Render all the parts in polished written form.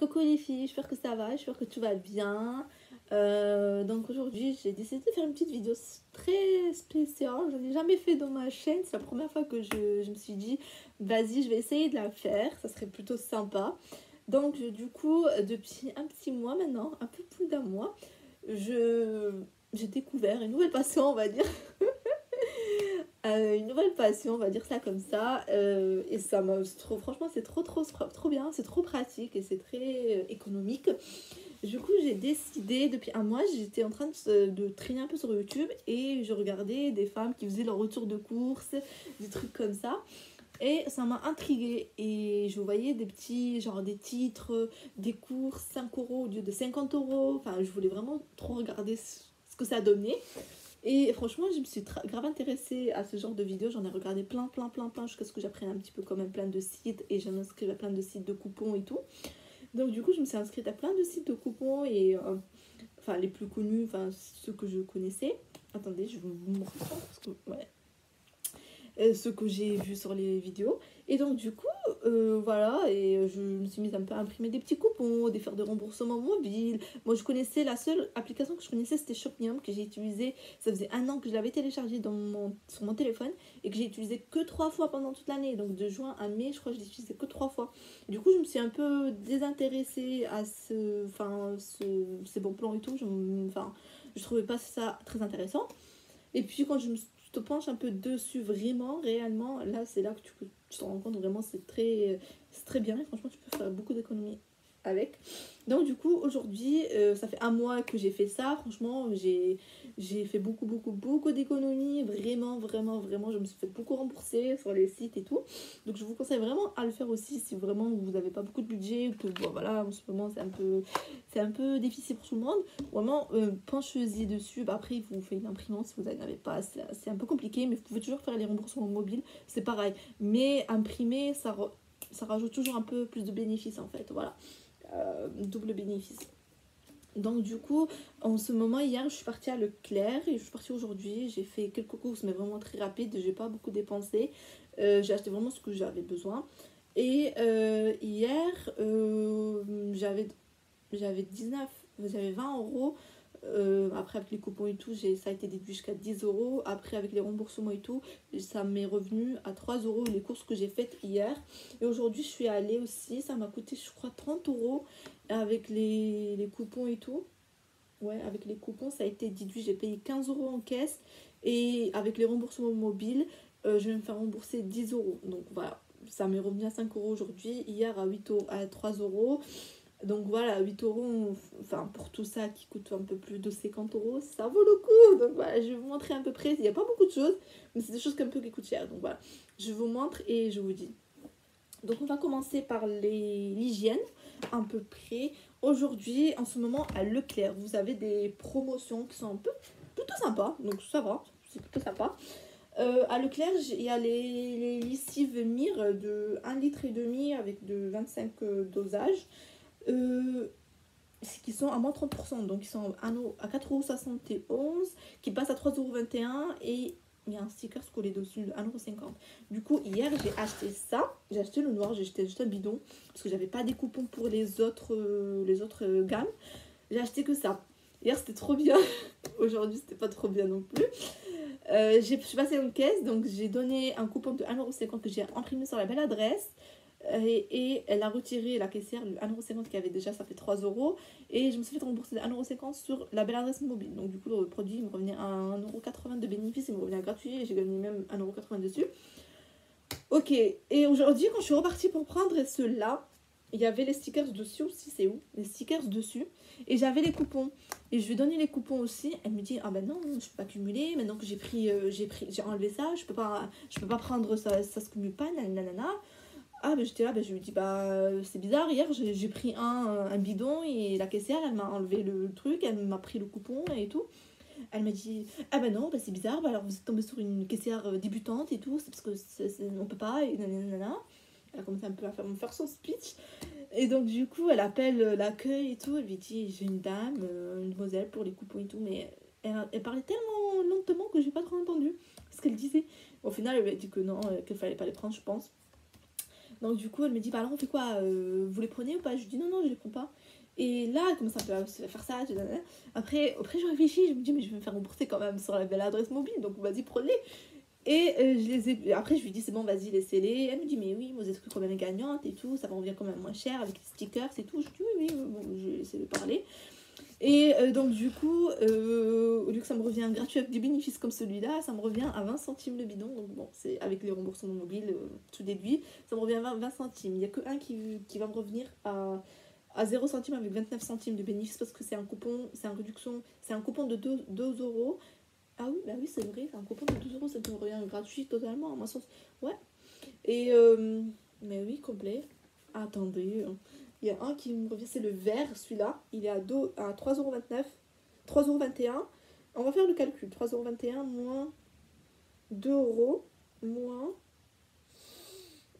Coucou les filles, j'espère que ça va, j'espère que tout va bien. Donc aujourd'hui j'ai décidé de faire une petite vidéo très spéciale. Je n'ai jamais fait dans ma chaîne, c'est la première fois que je me suis dit vas-y je vais essayer de la faire, ça serait plutôt sympa. Donc du coup depuis un petit mois maintenant, un peu plus d'un mois, j'ai découvert une nouvelle passion on va dire. Une nouvelle passion, on va dire ça comme ça, et ça m'a trop, franchement c'est trop bien, c'est trop pratique et c'est très économique. Du coup j'ai décidé, depuis un mois j'étais en train de traîner un peu sur YouTube et je regardais des femmes qui faisaient leur retour de course, des trucs comme ça, et ça m'a intriguée et je voyais des petits, genre des titres, des courses 5 € au lieu de 50 €, enfin je voulais vraiment trop regarder ce que ça donnait. Et franchement, je me suis grave intéressée à ce genre de vidéos. J'en ai regardé plein, jusqu'à ce que j'apprenne un petit peu quand même plein de sites. Et j'en inscris à plein de sites de coupons et tout. Donc du coup, je me suis inscrite à plein de sites de coupons. Et enfin, les plus connus, enfin, ceux que je connaissais. Attendez, je vais vous montrer ça parce que, ouais. Ce que j'ai vu sur les vidéos. Et donc du coup, voilà, et je me suis mise un peu à imprimer des petits coupons, des faire de remboursement mobile. Moi je connaissais, la seule application que je connaissais c'était Shopmium, que j'ai utilisé, ça faisait un an que je l'avais téléchargé sur mon téléphone et que j'ai utilisé que 3 fois pendant toute l'année. Donc de juin à mai, je crois que je l'ai utilisé que 3 fois. Et du coup je me suis un peu désintéressée à ces bons plans et tout. Je trouvais pas ça très intéressant. Et puis quand tu te penches un peu dessus vraiment, réellement, là c'est là que tu te rends compte vraiment c'est très bien et franchement tu peux faire beaucoup d'économies avec. Donc du coup aujourd'hui ça fait un mois que j'ai fait ça, franchement j'ai fait beaucoup d'économies, vraiment je me suis fait beaucoup rembourser sur les sites et tout. Donc je vous conseille vraiment à le faire aussi si vraiment vous n'avez pas beaucoup de budget, que bon, voilà en ce moment c'est un peu difficile pour tout le monde. Vraiment penchez-y dessus. Bah, après il vous fait une imprimante si vous n'en avez pas, c'est un peu compliqué mais vous pouvez toujours faire les remboursements mobiles, c'est pareil, mais imprimer ça rajoute toujours un peu plus de bénéfices en fait, voilà. Double bénéfice. Donc du coup, en ce moment, hier, je suis partie à Leclerc et je suis partie aujourd'hui. J'ai fait quelques courses, mais vraiment très rapides. J'ai pas beaucoup dépensé. J'ai acheté vraiment ce que j'avais besoin. Et hier, j'avais 20 €. Après, avec les coupons et tout, ça a été déduit jusqu'à 10 €. Après, avec les remboursements et tout, ça m'est revenu à 3 € les courses que j'ai faites hier. Et aujourd'hui, je suis allée aussi. Ça m'a coûté, je crois, 30 € avec les coupons et tout. Ouais, avec les coupons, ça a été déduit. J'ai payé 15 € en caisse. Et avec les remboursements mobiles, je vais me faire rembourser 10 €. Donc voilà, ça m'est revenu à 5 € aujourd'hui. Hier, à 8 €, à 3 €. Donc voilà, 8 €, enfin pour tout ça qui coûte un peu plus de 50 €, ça vaut le coup. Donc voilà, je vais vous montrer à peu près. Il n'y a pas beaucoup de choses, mais c'est des choses un peu qui coûtent cher. Donc voilà, je vous montre et je vous dis. Donc on va commencer par l'hygiène, à peu près. Aujourd'hui, en ce moment, à Leclerc, vous avez des promotions qui sont un peu plutôt sympas. Donc ça va, c'est plutôt sympa. À Leclerc, il y a les lessives Mire de 1,5 litre avec de 25 dosages. Qui sont à moins 30%, donc ils sont à 4,71 €, qui passent à 3,21 € et il y a un sticker collé dessus de 1,50 €. Du coup, hier j'ai acheté ça, j'ai acheté le noir, j'ai acheté juste un bidon parce que j'avais pas des coupons pour les autres gammes. J'ai acheté que ça. Hier c'était trop bien, aujourd'hui c'était pas trop bien non plus. Je suis passée en caisse, donc j'ai donné un coupon de 1,50 € que j'ai imprimé sur la belle adresse. Et elle a retiré la caissière le 1,50 € qu'il y avait déjà, ça fait 3 €. Et je me suis fait rembourser de 1,50 € sur la belle adresse mobile. Donc du coup, le produit me revenait à 1,80 € de bénéfice, il me revenait à gratuit et j'ai gagné même 1,80 € dessus. Ok, et aujourd'hui, quand je suis repartie pour prendre ceux-là, il y avait les stickers dessus aussi, c'est où? Les stickers dessus. Et j'avais les coupons. Et je lui ai donné les coupons aussi. Elle me dit, ah ben non, je peux pas cumuler. Maintenant que j'ai enlevé ça, je peux pas prendre ça, ça se cumule pas, nanana. Ah ben j'étais là, ben je lui dis bah c'est bizarre, hier j'ai pris un bidon et la caissière elle m'a enlevé le truc, elle m'a pris le coupon et tout. Elle m'a dit ah ben non, ben c'est bizarre, ben alors vous êtes tombé sur une caissière débutante et tout, c'est parce que on peut pas et nanana. Elle a commencé un peu à me faire son speech. Et donc du coup elle appelle l'accueil et tout, elle lui dit j'ai une dame, une demoiselle pour les coupons et tout, mais elle parlait tellement lentement que j'ai pas trop entendu ce qu'elle disait. Au final elle lui a dit que non, qu'il fallait pas les prendre je pense. Donc du coup, elle me dit, bah alors on fait quoi, vous les prenez ou pas? Je lui dis, non, non, je les prends pas. Et là, elle commence un peu à faire ça. Après, je réfléchis, je me dis, mais je vais me faire rembourser quand même sur la belle adresse mobile, donc vas-y, prenez. Et je les ai... après, je lui dis, c'est bon, vas-y, laissez-les. Elle me dit, mais oui, moi, j'ai quand même gagnante et tout, ça me revient quand même moins cher avec les stickers et tout. Je dis, oui, oui, bon, je vais laisser le parler. Et donc, du coup, au lieu que ça me revient gratuit avec des bénéfices comme celui-là, ça me revient à 20 centimes le bidon. Donc, bon, c'est avec les remboursements mobiles, tout déduit, ça me revient à 20 centimes. Il n'y a que un qui va me revenir à 0 centimes avec 29 centimes de bénéfice parce que c'est un coupon, c'est une réduction, c'est un coupon de 2 euros. Ah oui, bah oui, c'est vrai, c'est un coupon de 2 euros, ça me revient gratuit totalement, à ma sens. Ouais. Et, mais oui, complet. Attendez, il y a un qui me revient, c'est le vert, celui-là. Il est à 3,29€, 3,21€. On va faire le calcul. 3,21€ moins 2 euros, moins...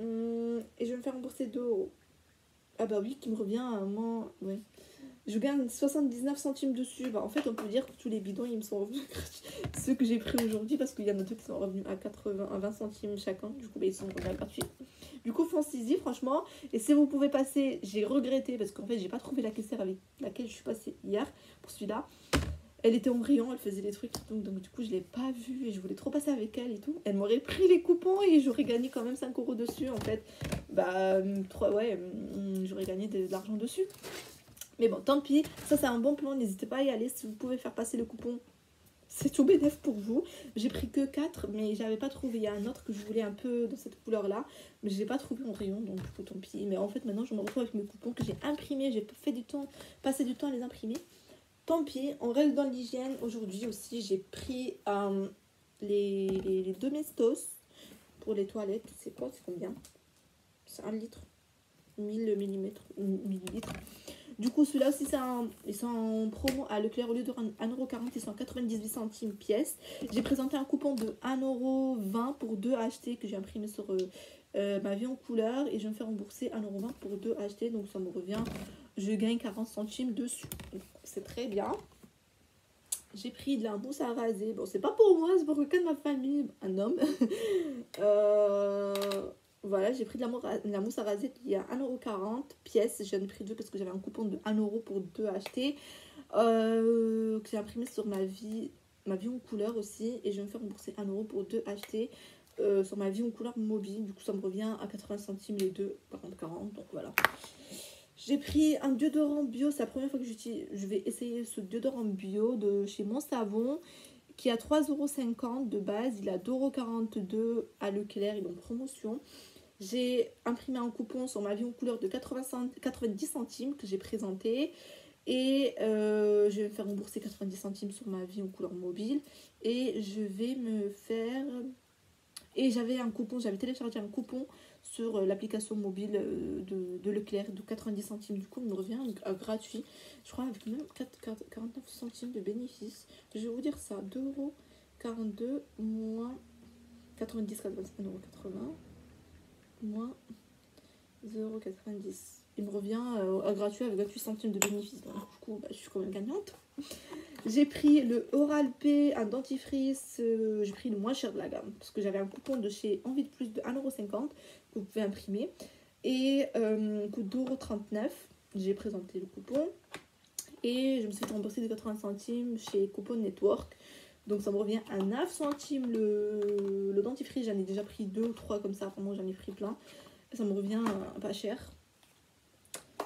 et je vais me faire rembourser 2 euros. Ah bah oui, qui me revient à moins... Ouais. Je gagne 79 centimes dessus. Bah, en fait, on peut dire que tous les bidons, ils me sont revenus gratuits. Ceux que j'ai pris aujourd'hui, parce qu'il y en a deux qui sont revenus à 20 centimes chacun. Du coup, bah, ils sont revenus gratuits. Du coup, foncez-y, franchement. Et si vous pouvez passer, j'ai regretté, parce qu'en fait, j'ai pas trouvé la caissière avec laquelle je suis passée hier pour celui-là. Elle était en rayon, elle faisait des trucs, donc du coup, je l'ai pas vue et je voulais trop passer avec elle et tout. Elle m'aurait pris les coupons et j'aurais gagné quand même 5 euros dessus, en fait. Bah, j'aurais gagné de l'argent dessus. Mais bon, tant pis, ça c'est un bon plan, n'hésitez pas à y aller si vous pouvez faire passer le coupon. C'est tout bénef pour vous. J'ai pris que 4, mais j'avais pas trouvé. Il y a un autre que je voulais un peu dans cette couleur-là, mais je l'ai pas trouvé en rayon, donc du coup, tant pis. Mais en fait, maintenant, je me retrouve avec mes coupons que j'ai imprimés. J'ai passé du temps à les imprimer. Tant pis, on reste dans l'hygiène. Aujourd'hui aussi, j'ai pris les Domestos pour les toilettes. C'est quoi? C'est combien? C'est 1 litre. 1000 millilitres. Du coup, celui-là aussi, ils sont en promo à Leclerc. Au lieu de 1,40€, ils sont à 98 centimes pièce. J'ai présenté un coupon de 1,20€ pour 2 achetés que j'ai imprimé sur ma vie en couleur. Et je vais me faire rembourser 1,20€ pour 2 achetés. Donc, ça me revient. Je gagne 40 centimes dessus. C'est très bien. J'ai pris de la mousse à raser. Bon, c'est pas pour moi, c'est pour quelqu'un de ma famille. Un homme. Voilà, j'ai pris de la mousse à raser qui est à 1,40€ pièce. J'en ai pris 2 parce que j'avais un coupon de 1€ pour 2 achetés. Que j'ai imprimé sur ma vie en couleur aussi. Et je vais me faire rembourser 1€ pour 2 achetés sur ma vie en couleur mobile. Du coup, ça me revient à 80 centimes les deux, par contre 40. Donc voilà. J'ai pris un déodorant bio. C'est la première fois que je vais essayer ce déodorant bio de chez Mon Savon qui est à 3,50€ de base. Il est à 2,42€ à Leclerc. Il est en promotion. J'ai imprimé un coupon sur ma vie en couleur de 90 centimes que j'ai présenté. Et je vais me faire rembourser 90 centimes sur ma vie en couleur mobile. Et je vais me faire... Et j'avais téléchargé un coupon sur l'application mobile de Leclerc de 90 centimes. Du coup, il me revient gratuit. Je crois avec même 49 centimes de bénéfice. Je vais vous dire ça. 2,42€ moins 90, 1,80€ moins 0,90€. Il me revient gratuit avec 28 centimes de bénéfice. Donc, du coup, je suis quand même gagnante. J'ai pris le Oral-P, un dentifrice. J'ai pris le moins cher de la gamme. Parce que j'avais un coupon de chez Envie de Plus de 1,50€ que vous pouvez imprimer. Et coûte 2,39€. J'ai présenté le coupon. Et je me suis fait rembourser de 80 centimes chez Coupon Network. Donc ça me revient à 9 centimes le dentifrice. J'en ai déjà pris 2 ou 3 comme ça. Vraiment, j'en ai pris plein. Ça me revient pas cher.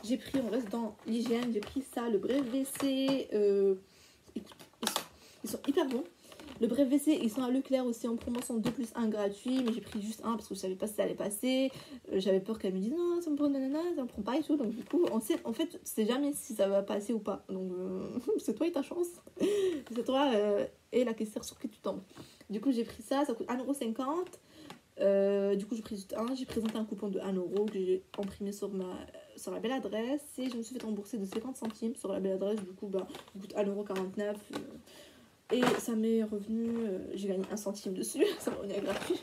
J'ai pris, on reste dans l'hygiène, j'ai pris ça, le Bref WC. Écoute, ils sont hyper bons. Le Bref WC, ils sont à Leclerc aussi en promotion 2 plus 1 gratuit. Mais j'ai pris juste un parce que je savais pas si ça allait passer. J'avais peur qu'elle me dise non, ça me prend nanana, ça me prend pas et tout. Donc du coup, en fait, tu sais jamais si ça va passer ou pas. Donc c'est toi et ta chance. C'est toi et la caissière sur qui tu tombes. Du coup, j'ai pris ça, ça coûte 1,50€. Du coup, j'ai pris juste un. J'ai présenté un coupon de 1€ que j'ai imprimé sur la belle adresse. Et je me suis fait rembourser de 50 centimes sur la belle adresse. Du coup, ça coûte 1,49€. Et ça m'est revenu... j'ai gagné 1 centime dessus. Ça m'a revenu gratuit.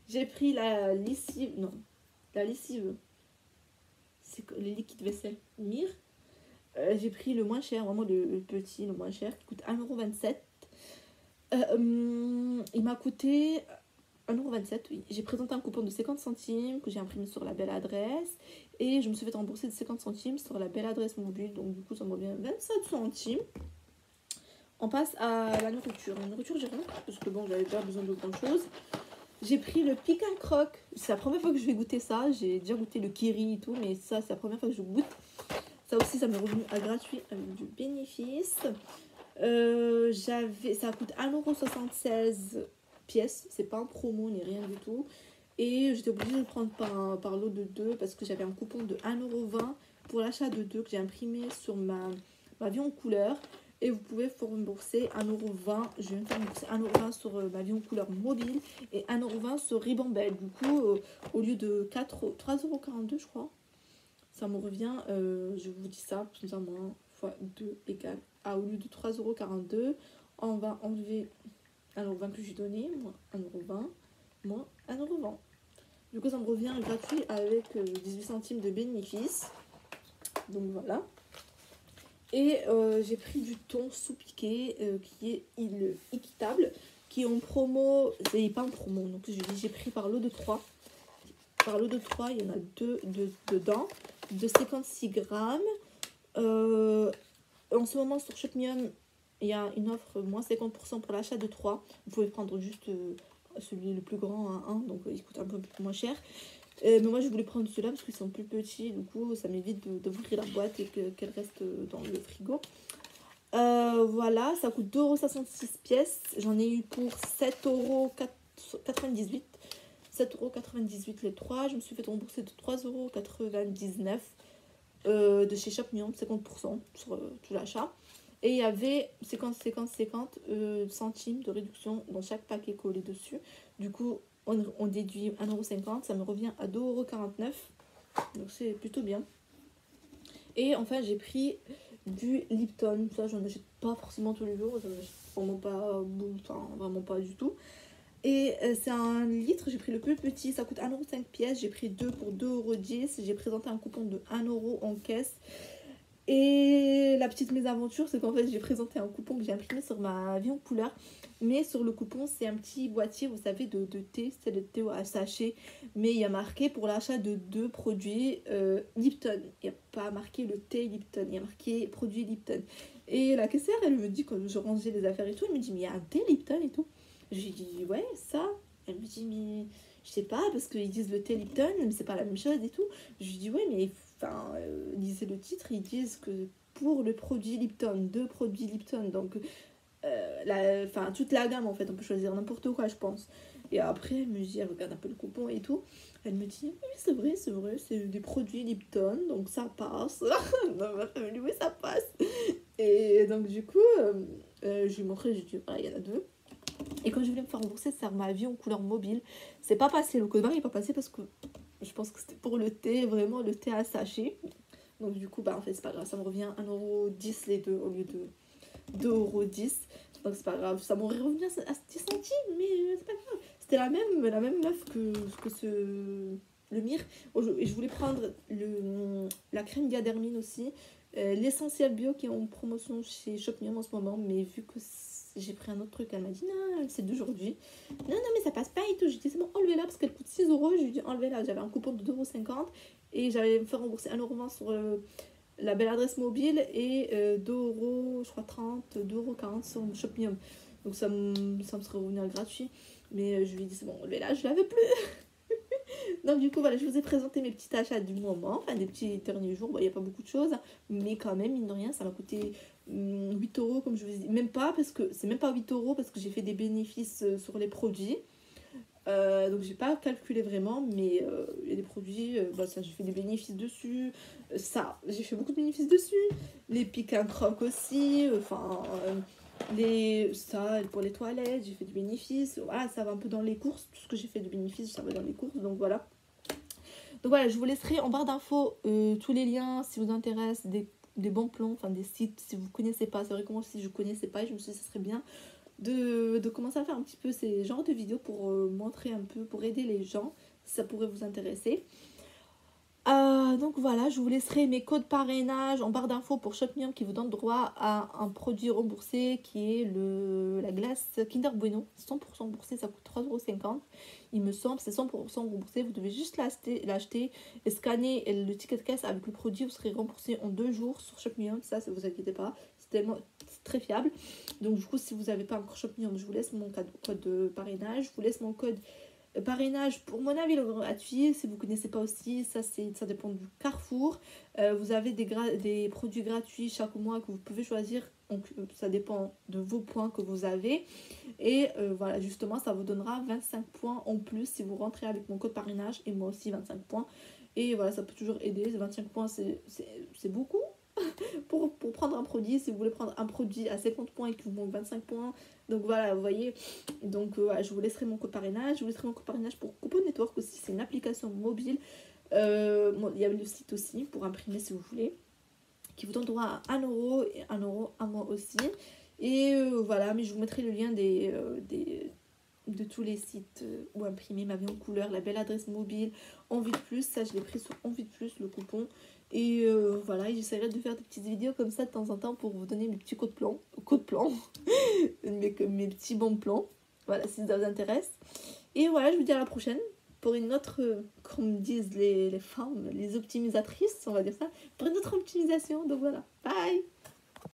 J'ai pris la lessive... Non, la lessive... C'est les liquides vaisselle Mire. J'ai pris le moins cher, vraiment le petit, le moins cher, qui coûte 1,27€. Il m'a coûté... 1,27€, oui. J'ai présenté un coupon de 50 centimes que j'ai imprimé sur la belle adresse. Et je me suis fait rembourser de 50 centimes sur la belle adresse mobile. Donc du coup, ça me revient 27 centimes. On passe à la nourriture. La nourriture, j'ai rien pris parce que bon, j'avais pas besoin de grand chose. J'ai pris le pick and croc. C'est la première fois que je vais goûter ça. J'ai déjà goûté le kiri et tout, mais ça, c'est la première fois que je goûte. Ça aussi, ça m'est revenu à gratuit avec du bénéfice. Ça coûte 1,76€ pièce. C'est pas en promo ni rien du tout. Et j'étais obligée de le prendre par lot de 2 parce que j'avais un coupon de 1,20€ pour l'achat de 2 que j'ai imprimé sur ma vie en couleur. Et vous pouvez vous rembourser 1,20€. Je vais me faire rembourser 1,20€ sur ma vie en couleur mobile et 1,20€ sur Ribambelle. Du coup, au lieu de 3,42€, je crois, ça me revient, je vous dis ça, plus ou moins, fois 2 égale à, au lieu de 3,42€, on va enlever 1,20€ que j'ai donné, moins 1,20€, moins 1,20€. Du coup, ça me revient gratuit avec 18 centimes de bénéfice. Donc voilà. Et j'ai pris du thon sous-piqué qui est équitable, qui est en promo, c'est pas en promo, donc j'ai pris par lot de 3. Par lot de 3, il y en a 2 dedans, de 56 grammes. En ce moment sur Shopmium, il y a une offre moins 50% pour l'achat de 3. Vous pouvez prendre juste celui le plus grand à 1, donc il coûte un peu moins cher. Mais moi je voulais prendre ceux-là parce qu'ils sont plus petits, du coup ça m'évite d'ouvrir la boîte et qu'elle reste dans le frigo. Voilà, ça coûte 2,66€ pièce. J'en ai eu pour 7,98€. 7,98€ les 3. Je me suis fait rembourser de 3,99€ de chez Shopmium, 50% sur tout l'achat. Et il y avait 50 centimes de réduction dans chaque paquet collé dessus. Du coup, on déduit 1,50€, ça me revient à 2,49€. Donc c'est plutôt bien. Et enfin, j'ai pris du Lipton. Ça, j'en achète pas forcément tous les jours. J'en achète vraiment pas du tout. Et c'est un litre, j'ai pris le plus petit, ça coûte 1,05€ pièce. J'ai pris 2 pour 2,10€. J'ai présenté un coupon de 1€ en caisse. Et la petite mésaventure, c'est qu'en fait, j'ai présenté un coupon que j'ai imprimé sur ma vie en couleur. Mais sur le coupon, c'est un petit boîtier, vous savez, de thé. C'est le thé à sachet. Mais il y a marqué pour l'achat de 2 produits Lipton. Il n'y a pas marqué le thé Lipton, il y a marqué produit Lipton. Et la caissière, elle me dit, quand je rangeais les affaires et tout, elle me dit, mais il y a un thé Lipton et tout. Je lui dis, ouais, ça. Elle me dit, mais je sais pas, parce qu'ils disent le thé Lipton, mais c'est pas la même chose et tout. Je lui dis, ouais, mais enfin, lisez le titre, ils disent que pour le produit Lipton, 2 produits Lipton, donc toute la gamme en fait, on peut choisir n'importe quoi, je pense. Et après, elle me dit, elle regarde un peu le coupon et tout. Elle me dit, oui, c'est vrai, c'est des produits Lipton, donc ça passe. Dans ma famille, oui, ça passe. Et donc, du coup, je lui ai montré, j'ai dit, voilà, il y en a 2. Et quand je voulais me faire rembourser, c'est ma vie en couleur mobile. C'est pas passé, le code barre n'est pas passé parce que je pense que c'était pour le thé, vraiment le thé à sachet. Donc du coup, en fait, c'est pas grave, ça me revient 1,10€ les deux au lieu de 2,10€. Donc c'est pas grave, ça m'aurait revenu à 10 centimes, mais c'est pas grave. C'était la même meuf que le Mire. Et je voulais prendre la crème Diadermine aussi. L'essentiel bio qui est en promotion chez Shopmium en ce moment, mais vu que j'ai pris un autre truc, elle m'a dit non, c'est d'aujourd'hui. Non, mais ça passe pas et tout. J'ai dit c'est bon, enlevez-la parce qu'elle coûte 6€. Je lui ai dit enlevez-la. J'avais un coupon de 2,50€ et j'allais me faire rembourser 1,20€ sur la belle adresse mobile et 2€, je crois 2,40€ sur Shopmium. Donc ça me serait revenu à gratuit. Mais je lui ai dit c'est bon, enlevez-la, je l'avais plus. Donc du coup voilà, je vous ai présenté mes petits achats du moment, enfin des petits derniers jours. Il n'y a pas beaucoup de choses, mais quand même, mine de rien, ça m'a coûté 8€, comme je vous ai dit. Même pas, parce que c'est même pas 8€ parce que j'ai fait des bénéfices sur les produits. Donc j'ai pas calculé vraiment, mais il y a des produits, ça j'ai fait des bénéfices dessus. Ça, j'ai fait beaucoup de bénéfices dessus. Les pick and croc aussi, pour les toilettes, j'ai fait des bénéfices. Voilà, ça va un peu dans les courses. Tout ce que j'ai fait de bénéfices, ça va dans les courses. Donc voilà. Donc voilà, je vous laisserai en barre d'infos tous les liens si vous intéresse, des bons plans, enfin des sites si vous connaissez pas. C'est vrai que moi si je connaissais pas, je me suis dit ça serait bien de commencer à faire un petit peu ces genres de vidéos pour montrer un peu, pour aider les gens, si ça pourrait vous intéresser. Donc voilà, je vous laisserai mes codes parrainage en barre d'infos pour Shopmium qui vous donne droit à un produit remboursé qui est la glace Kinder Bueno. 100% remboursé, ça coûte 3,50 €. Il me semble, c'est 100% remboursé. Vous devez juste l'acheter et scanner le ticket de caisse avec le produit. Vous serez remboursé en 2 jours sur Shopmium. Ça vous inquiétez pas. C'est très fiable. Donc du coup, si vous n'avez pas encore Shopmium, je vous laisse mon code de parrainage. Je vous laisse mon code parrainage pour mon avis gratuit. Si vous ne connaissez pas aussi, ça dépend du Carrefour. Vous avez des produits gratuits chaque mois que vous pouvez choisir. Donc ça dépend de vos points que vous avez. Et voilà, justement, ça vous donnera 25 points en plus si vous rentrez avec mon code parrainage. Et moi aussi 25 points. Et voilà, ça peut toujours aider. 25 points, c'est beaucoup. Pour prendre un produit, si vous voulez prendre un produit à 50 points et qu'il vous manque 25 points. Donc voilà, vous voyez. Donc voilà, je vous laisserai mon code parrainage. Je vous laisserai mon code parrainage pour Coupon Network aussi. C'est une application mobile. Il y a le site aussi pour imprimer si vous voulez. Qui vous donne droit à 1 € et 1 € à moi aussi. Et voilà, mais je vous mettrai le lien de tous les sites où imprimer ma vie en couleur, la belle adresse mobile, Envie de plus, ça je l'ai pris sur Envie de plus, le coupon. Et voilà, j'essaierai de faire des petites vidéos comme ça de temps en temps pour vous donner mes petits codes plans, mes petits bons plans, voilà, si ça vous intéresse. Et voilà, je vous dis à la prochaine pour une autre, comme disent les femmes, les optimisatrices, on va dire ça, pour une autre optimisation. Donc voilà, bye!